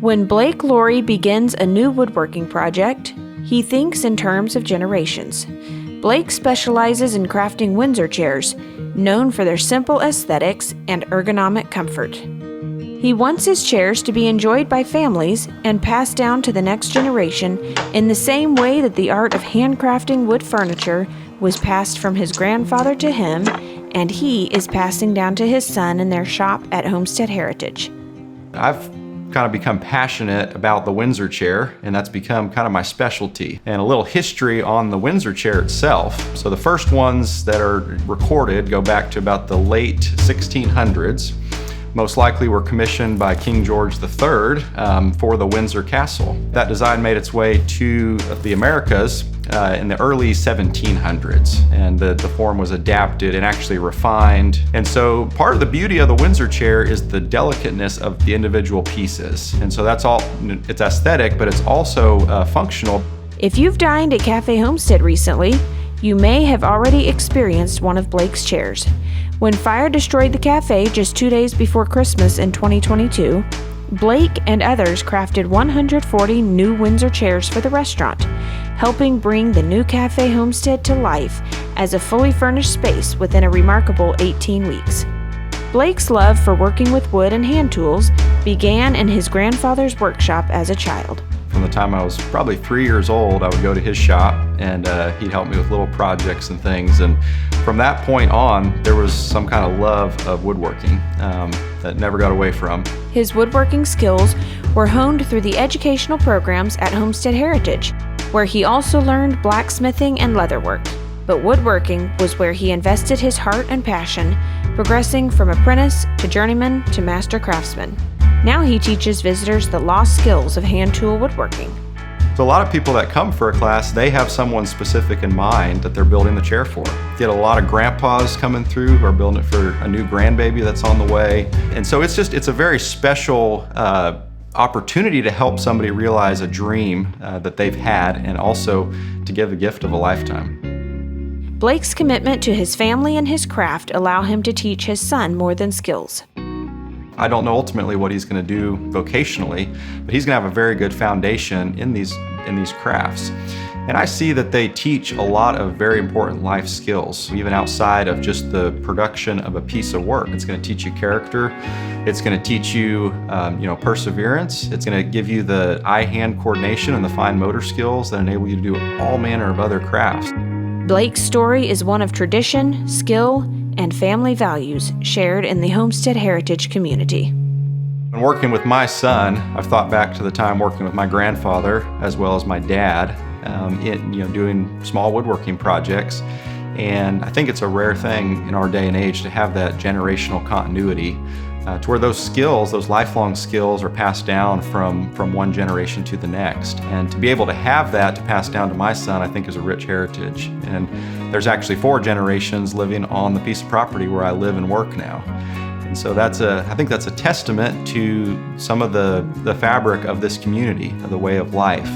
When Blake Loree begins a new woodworking project, he thinks in terms of generations. Blake specializes in crafting Windsor chairs, known for their simple aesthetics and ergonomic comfort. He wants his chairs to be enjoyed by families and passed down to the next generation in the same way that the art of handcrafting wood furniture was passed from his grandfather to him, and he is passing down to his son in their shop at Homestead Heritage. I've kind of become passionate about the Windsor chair, and that's become kind of my specialty. And a little history on the Windsor chair itself. So the first ones that are recorded go back to about the late 1600s. Most likely were commissioned by King George III for the Windsor Castle. That design made its way to the Americas in the early 1700s, and the form was adapted and actually refined. And so part of the beauty of the Windsor chair is the delicateness of the individual pieces. And so that's all, it's aesthetic, but it's also functional. If you've dined at Cafe Homestead recently, you may have already experienced one of Blake's chairs. When fire destroyed the cafe just 2 days before Christmas in 2022, Blake and others crafted 140 new Windsor chairs for the restaurant, helping bring the new Cafe Homestead to life as a fully furnished space within a remarkable 18 weeks. Blake's love for working with wood and hand tools began in his grandfather's workshop as a child. From the time I was probably 3 years old, I would go to his shop and he'd help me with little projects and things. And from that point on, there was some kind of love of woodworking that never got away from. His woodworking skills were honed through the educational programs at Homestead Heritage, where he also learned blacksmithing and leatherwork. But woodworking was where he invested his heart and passion, progressing from apprentice to journeyman to master craftsman. Now he teaches visitors the lost skills of hand tool woodworking. So a lot of people that come for a class, they have someone specific in mind that they're building the chair for. Get a lot of grandpas coming through who are building it for a new grandbaby that's on the way. And so it's a very special opportunity to help somebody realize a dream that they've had, and also to give the gift of a lifetime. Blake's commitment to his family and his craft allow him to teach his son more than skills. I don't know ultimately what he's going to do vocationally, but he's going to have a very good foundation in these crafts. And I see that they teach a lot of very important life skills, even outside of just the production of a piece of work. It's going to teach you character. It's going to teach you, perseverance. It's going to give you the eye-hand coordination and the fine motor skills that enable you to do all manner of other crafts. Blake's story is one of tradition, skill, and family values shared in the Homestead Heritage community. When working with my son, I've thought back to the time working with my grandfather as well as my dad, doing small woodworking projects. And I think it's a rare thing in our day and age to have that generational continuity, to where those skills, those lifelong skills, are passed down from one generation to the next. And to be able to have that to pass down to my son, I think is a rich heritage. And there's actually 4 generations living on the piece of property where I live and work now. And so I think that's a testament to some of the fabric of this community, of the way of life.